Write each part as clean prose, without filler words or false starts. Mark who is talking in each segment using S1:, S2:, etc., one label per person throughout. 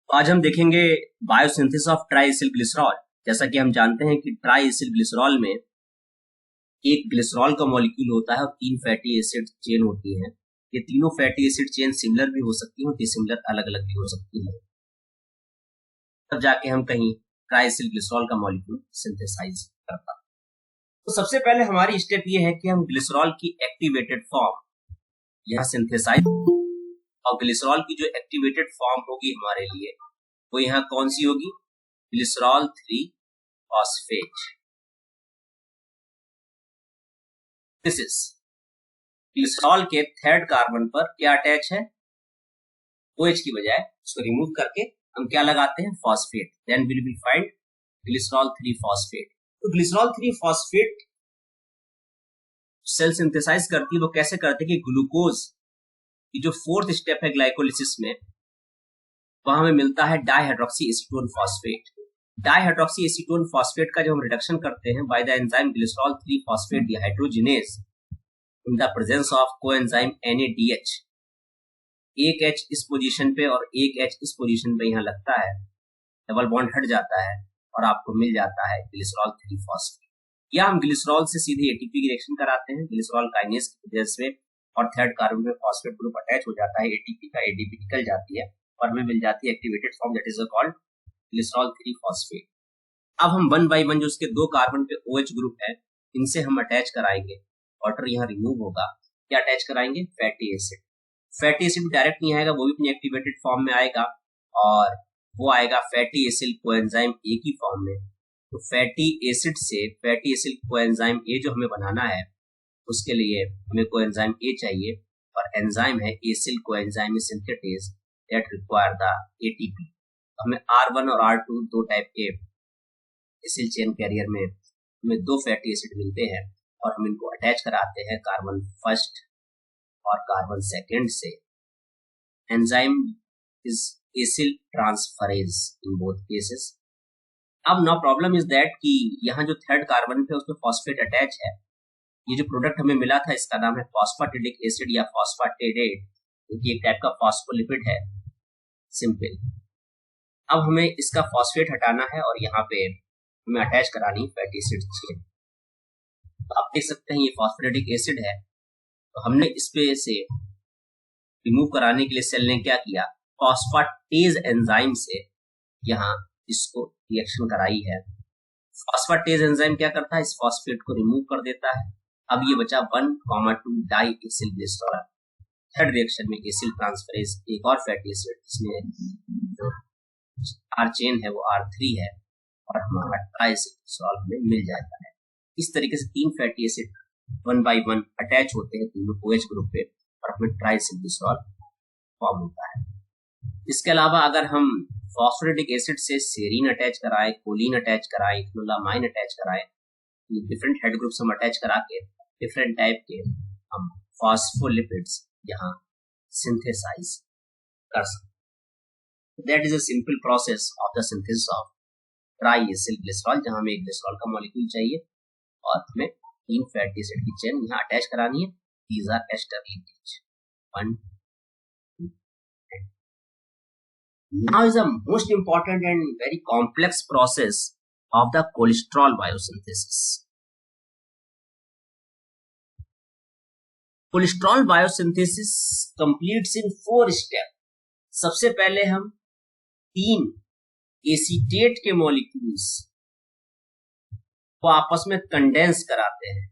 S1: आज हम देखेंगे biosynthesis of try acyl glycerol. जैसा कि हम जानते हैं कि ट्राई एसिल ग्लिसरॉल में एक ग्लिसरॉल का मॉलिक्यूल होता है और 3 फैटी एसिड चेन होती है। ये तीनों फैटी एसिड चेन सिमिलर भी हो सकती है और डिसिमिलर अलग अलग भी हो सकती है। तब जाके हम कहीं ट्राई एसिल ग्लिसरॉल का मॉलिक्यूल सिंथेसाइज कर पाते हैं। तो सबसे पहले हमारी स्टेप ये है कि हम ग्लिसरॉल की एक्टिवेटेड फॉर्म यहाँ सिंथेसाइज, और ग्लिसरॉल की जो एक्टिवेटेड फॉर्म होगी हमारे लिए वो यहाँ कौन सी होगी? Glycerol 3 phosphate. This is glycerol के थर्ड कार्बन पर क्या अटैच है? OH की बजाय उसको रिमूव करके हम क्या लगाते हैं? Phosphate. Then will be find glycerol 3 phosphate. तो ग्लिसरॉल 3 फॉस्फेट सेल सिंथेसाइज करती है। वो कैसे करती है कि ग्लूकोज की जो फोर्थ स्टेप है ग्लाइकोलिसिस में, वहां हमें मिलता है dihydroxy acetone phosphate. Dihydroxy acetone phosphate का जब हम रिडक्शन करते हैं by the enzyme glycerol 3 phosphate dehydrogenase in the presence of coenzyme NADH, एक H इस पोजीशन पे और एक H इस पोजीशन पे यहाँ लगता है, डबल बॉन्ड हट जाता है और आपको मिल जाता है ग्लिसरॉल 3 फॉस्फेट। या हम ग्लिसरॉल से सीधे ATP की रिएक्शन कराते हैं ग्लिसरॉल काइनेज की वजह से, और थर्ड कार्बन में फॉस्फेट ग्रुप अटैच हो जाता है, ATP का ADP निकल जाती है और हमें मिल जाती है activated form that is called glycerol 3 phosphate. अब हम 1 बाय 1 जो उसके 2 कार्बन पे OH ग्रुप है इनसे हम अटैच कराएंगे। वाटर यहाँ रिमूव होगा, क्या अटैच कराएंगे? Fatty acid. Fatty acid direct नहीं आएगा, वो भी अपनी एक्टिवेटेड फॉर्म में आएगा और वो आएगा फैटी एसिड कोएंजाइम A की फॉर्म में। तो फैटी एसिड से फैटी एसिड कोएंजाइम A जो हमें बनाना है उसके लिए हमें कोएंजाइम A चाहिए और एंजाइम है acyl coenzyme synthetase that require the ATP। हमें R1 और R2 दो टाइप के एसिल चेन कैरियर में हमें 2 फैटी एसिड मिलते हैं और हम इनको अटैच कराते हैं कार्बन फर्स्ट और कार्बन सेकेंड से। Enzyme is acyl transferase in both cases. अब नो प्रॉब्लम इज दैट कि यहाँ जो थर्ड कार्बन पे उसमें फॉस्फेट अटैच है, ये जो प्रोडक्ट हमें मिला था इसका नाम है फॉस्फेटिडिक एसिड या फॉस्फेटेडेट, क्योंकि एक टाइप का फॉस्फोलिपिड है सिंपल। अब हमें इसका फॉस्फेट हटाना है और यहाँ पे हमें अटैच करानी फैटी एसिड चेन। तो आप देख सकते हैं ये फॉस्फेटिडिक एसिड है, तो हमने इस पे से रिमूव कराने के लिए सेल ने क्या किया? फॉस्फेटेज एंजाइम से यहाँ इसको रिएक्शन कराई है। फॉस्फेटेज एंजाइम क्या करता है? इस फॉस्फेट को रिमूव कर देता है। अब ये बचा 1,2 di acyl glycerol. Third reaction में एसिल ट्रांसफरेज एक और फैटी एसिड, इसमें R चेन है वो R3 है और हमारा ट्राई एसिल ग्लिसरॉल हमें मिल जाता है। इस तरीके से 3 फैटी एसिड 1 बाय 1 अटैच होते हैं तीनों OH ग्रुप पे और हमें ट्राई एसिल ग्लिसरॉल फॉर्म होता है। इसके अलावा अगर हम फॉस्फेटिक एसिड से सेरीन अटैच कराएं, कोलिन अटैच कराएं, इथनोलामाइन अटैच कराएं, डिफरेंट हेड ग्रुप्स हम अटैच करा के डिफरेंट टाइप के हम फॉस्फोलिपिड्स यहाँ सिंथेसाइज कर सकते। That is a simple process of the synthesis of try acyl glycerol, जहां हमें एक ग्लिसरॉल का मॉलिक्यूल चाहिए और हमें 3 फैटी एसिड की चेन यहाँ अटैच करानी है। These are ester linkage 1, 2 and now is the most important and very complex process of the cholesterol biosynthesis. Cholesterol biosynthesis completes in 4 steps. सबसे पहले हम 3 एसीटेट के मॉलिक्यूल्स को आपस में कंडेंस कराते हैं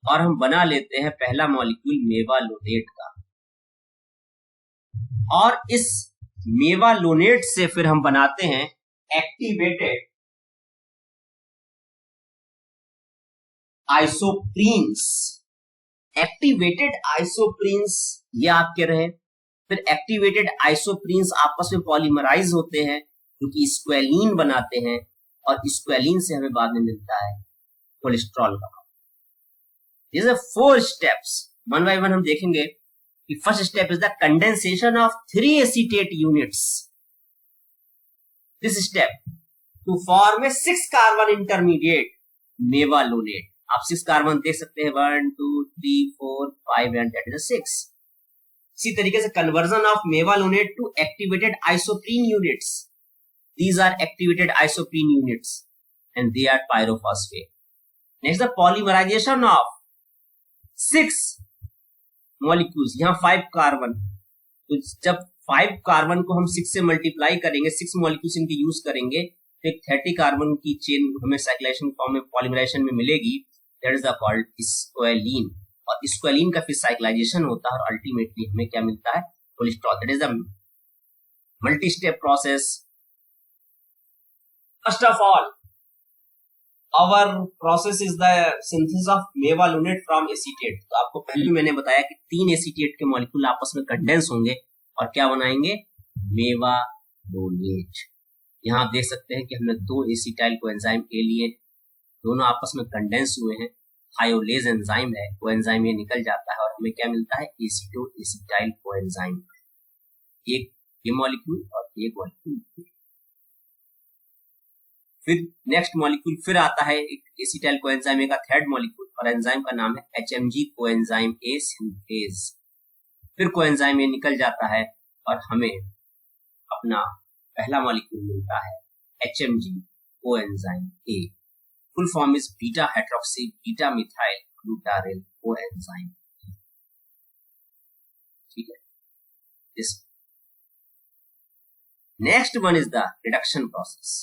S1: और हम बना लेते हैं पहला मॉलिक्यूल मेवालोनेट का, और इस मेवालोनेट से फिर हम बनाते हैं एक्टिवेटेड आइसोप्रीन्स। एक्टिवेटेड आइसोप्रीन्स ये आपके रहे। फिर एक्टिवेटेड आइसोप्रीन्स आपस में पॉलीमराइज होते हैं क्योंकि स्क्वेलीन बनाते हैं और स्क्वेलीन से हमें बाद में मिलता है कोलेस्ट्रॉल का। These are 4 steps. 1 by 1 हम देखेंगे कि first step is the condensation of 3 acetate units. This step to form a 6 carbon intermediate mevalonate. आप 6 कार्बन देख सकते हैं, 1 2 3 4 5 एंड दैट इज 6। इसी तरीके से conversion of mevalonate to activated isoprene units, these are activated isoprene units and they are pyrophosphate. Next, the polymerization of 6 molecules, यहाँ 5 carbon, तो जब 5 कार्बन को हम 6 से मल्टीप्लाई करेंगे, 6 मॉलिक्यूल्स इनके यूज करेंगे, तो एक 30 कार्बन की चेन हमें साइक्लेशन फॉर्म में पॉलीमराइजेशन में मिलेगी, दैट इज कॉल्ड स्क्वेलीन, और स्क्वेलीन का फिर साइक्लाइजेशन होता है और अल्टीमेटली हमें क्या मिलता है, cholesterol. That is the multi step process. First of all, our process is the synthesis of mevalunate from acetate। तो आपको पहले मैंने बताया कि 3 एसीटेट के मॉलिक्यूल आपस में कंडेंस होंगे और क्या बनाएंगे, मेवालुनेट। यहाँ आप देख सकते हैं कि हमने 2 एसिटाइल कोएंजाइम ए लिए, दोनों आपस में कंडेंस हुए हैं, थायोलेज एंजाइम है, कोएंजाइम ये निकल जाता है और हमें क्या मिलता है, एसीटो एसिटाइल कोएंजाइम, एक ये मॉलिक्यूल और एक मॉलिक्यूल। फिर नेक्स्ट मॉलिक्यूल फिर आता है एक एसिटाइल कोएंजाइम का थर्ड मॉलिक्यूल, और एंजाइम का नाम है HMG कोएंजाइम ए सिंथेज। फिर कोएंजाइम ए निकल जाता है और हमें अपना पहला मॉलिक्यूल मिलता है HMG coenzyme A, full form is beta hydroxy beta methyl glutaryl coenzyme. ठीक है, this next one is the reduction process.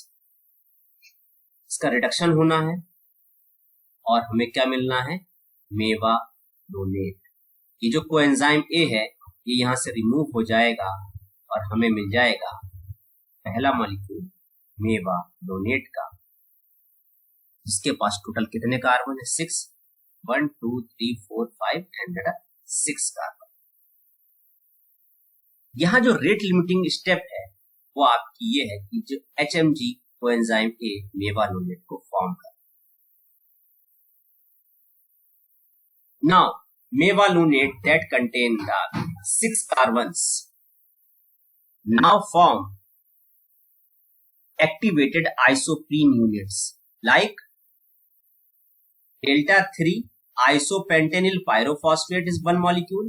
S1: इसका रिडक्शन होना है और हमें क्या मिलना है, मेवालुनेट। ये जो कोएंजाइम ए है ये यहां से रिमूव हो जाएगा और हमें मिल जाएगा पहला मॉलिक्यूल मेवालुनेट का, जिसके पास टोटल कितने कार्बन है, 6, 1 2 3 4 5 एंड 6 कार्बन। यहां जो रेट लिमिटिंग स्टेप है वो आपकी ये है कि जो HMG कोएंजाइम ए मेवालुनेट को फॉर्म कर। Now mevalonate that contain the 6 carbons now form activated isoprene units like delta 3 isopentenyl pyrophosphate is one molecule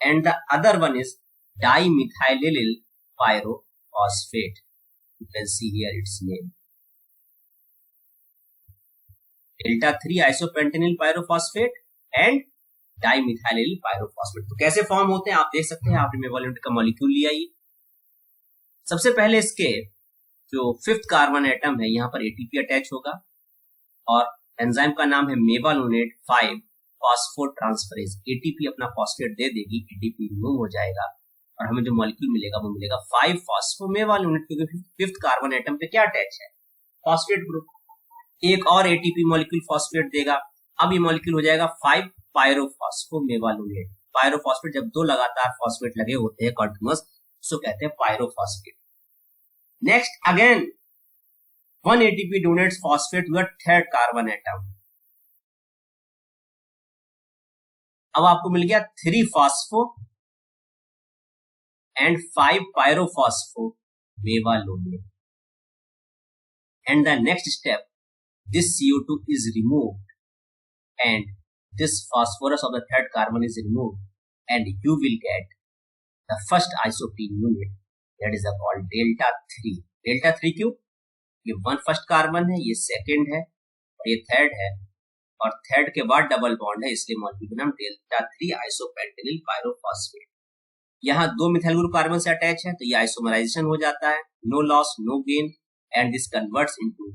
S1: and the other one is dimethylyl pyrophosphate. You can see here its name, delta 3 isopentenyl pyrophosphate and dimethylyl pyrophosphate। तो कैसे form होते हैं आप देख सकते हैं, आपने मेवालुनेट का मॉलिक्यूल लिया। ये सबसे पहले इसके जो 5th कार्बन एटम है यहाँ पर एटीपी अटैच होगा और एंजाइम का नाम है मेवालुनेट 5 फॉस्फोट्रांसफरेज। एटीपी अपना फॉस्फेट दे देगी, एटीपी रिमूव हो जाएगा और हमें जो मॉलिक्यूल मिलेगा वो मिलेगा 5 फॉस्फोमेवालुनेट, क्योंकि 5th कार्बन एटम पे क्या अटैच है, फॉस्फेट ग्रुप। एक और एटीपी मॉलिक्यूल फॉस्फेट देगा, अब ये मॉलिक्यूल हो जाएगा 5 पायरोफॉस्फोमेवालुनेट। पायरोफॉस्फेट जब 2 लगातार फॉस्फेट लगे होते हैं कॉन्टिन्यूअस, उसको कहते हैं pyrophosphate. Next again 1 ATP donates phosphate to a 3rd carbon atom. अब आपको मिल गया 3 phospho and 5 पायरोफॉस्फो मेवालुनेट। And the next step, this CO2 is removed and this phosphorus of the 3rd carbon is removed and you will get the first isoprene unit, that is called delta 3। delta 3 क्यों, ये 1 first carbon है, ये 2nd है और ये 3rd है और 3rd के बाद डबल बॉन्ड है, इसलिए मॉलिक्यूल का नाम delta 3 आइसोपेंटेनिल पायरोफॉस्फेट। यहाँ 2 मिथाइल ग्रुप कार्बन से अटैच है तो ये आइसोमराइजेशन हो जाता है, no loss no gain and this converts into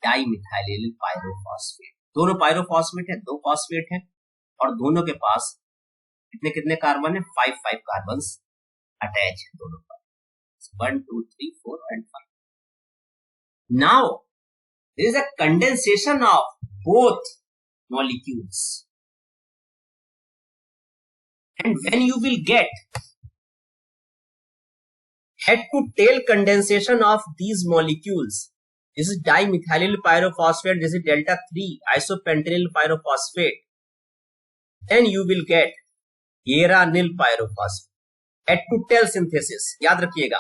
S1: dimethylallyl pyrophosphate. दोनों पायरोफॉस्फेट है, 2 फॉस्फेट है और दोनों के पास कितने कितने कार्बन है, 5 कार्बन अटैच है दोनों पर, 1 2 3 4 and 5। Now there is a condensation of both molecules and when you will get head to tail condensation of these molecules, this is dimethylyl pyrophosphate, this is delta 3 isopentenyl pyrophosphate, then you will get aranil pyrophosphate। head to tail synthesis याद रखिएगा,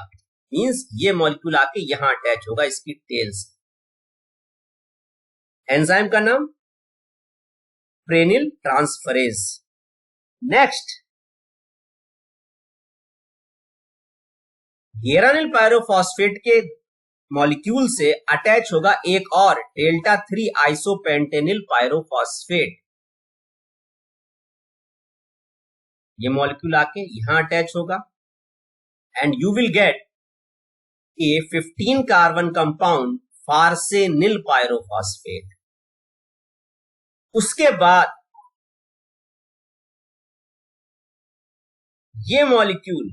S1: means ये molecule आके यहां attach होगा इसकी tales. Enzyme का नाम prenyl transferase. Next geranyl pyrophosphate के मॉलिक्यूल से अटैच होगा एक और डेल्टा 3 आइसोपेंटेनिल पायरोफॉस्फेट। ये मॉलिक्यूल आके यहां अटैच होगा and you will get a 15 carbon compound farnesyl pyrophosphate. उसके बाद ये मॉलिक्यूल,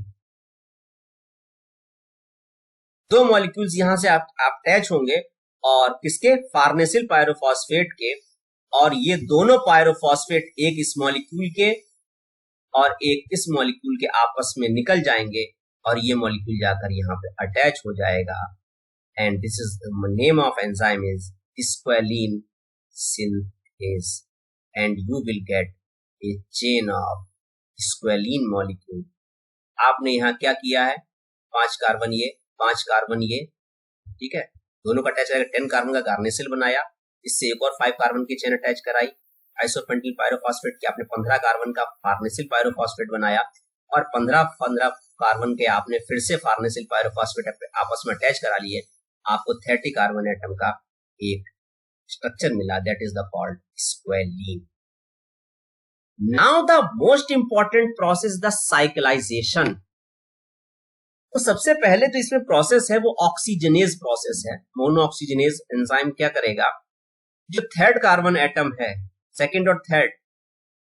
S1: दो मॉलिक्यूल्स यहां से आप अटैच होंगे और किसके, फार्नेसिल पायरोफॉस्फेट के, और ये दोनों पायरोफॉस्फेट एक इस मॉलिक्यूल के और एक इस मॉलिक्यूल के आपस में निकल जाएंगे और ये मॉलिक्यूल जाकर यहाँ पे अटैच हो जाएगा and this is the name of enzyme is squalane synthase and you will get A chain of squalane molecule. आपने यहाँ क्या किया है, 5 कार्बन ये, 5 कार्बन ये, ठीक है, दोनों का अटैच करेगा, 10 कार्बन का कार्नेसिल बनाया, इससे एक और 5 कार्बन की चेन अटैच कराई, आइसोपेंटिल पायरोफॉस्फेट की आपने 15 कार्बन का फार्नेसिल पायरोफॉस्फेट बनाया और 15 कार्बन के आपने फिर से फार्नेसिल पायरोफॉस्फेट आपस में अटैच करा लिए, आपको 30 कार्बन एटम का एक स्ट्रक्चर मिला, that is the called squalane. Now the most important process the cyclisation. तो सबसे पहले तो इसमें प्रोसेस है वो ऑक्सीजनेज प्रोसेस है। मोनोऑक्सीजनेज एंजाइम क्या करेगा, जो थर्ड कार्बन एटम है, सेकंड और थर्ड,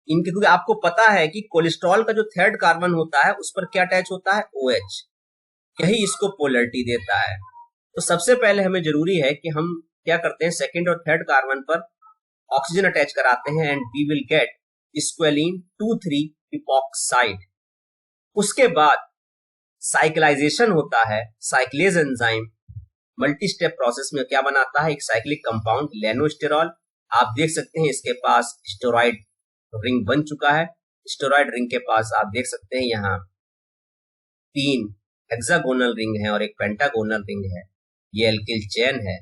S1: इनके, क्योंकि आपको पता है कि कोलेस्ट्रॉल का जो थर्ड कार्बन होता है उस पर क्या अटैच होता है, OH, यही इसको पोलरिटी देता है। तो सबसे पहले हमें जरूरी है कि हम क्या करते हैं, सेकंड और थर्ड कार्बन पर ऑक्सीजन अटैच कराते हैं and we will get squalene 2,3 epoxide. उसके बाद साइक्लाइजेशन होता है, cyclase enzyme multi step process में क्या बनाता है, एक साइक्लिक कंपाउंड लेनोस्टेरॉल। आप देख सकते हैं इसके पास स्टेरॉइड रिंग बन चुका है, स्टेरॉइड रिंग के पास आप देख सकते हैं यहाँ 3 हेक्सागोनल रिंग है और एक पेंटागोनल रिंग है, ये एल्किल चेन है।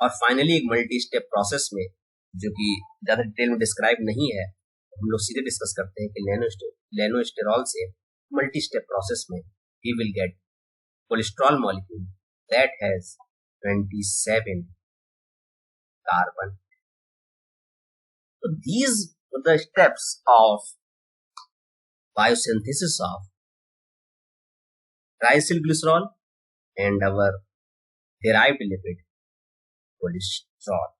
S1: और फाइनली एक मल्टी स्टेप प्रोसेस में, जो कि ज्यादा डिटेल में डिस्क्राइब नहीं है, हम लोग सीधे डिस्कस करते हैं कि लेनोस्टेरॉल से मल्टी स्टेप प्रोसेस में we will get cholesterol molecule that has 27 carbon. So these are the steps of biosynthesis of triacylglycerol and our derived lipid cholesterol.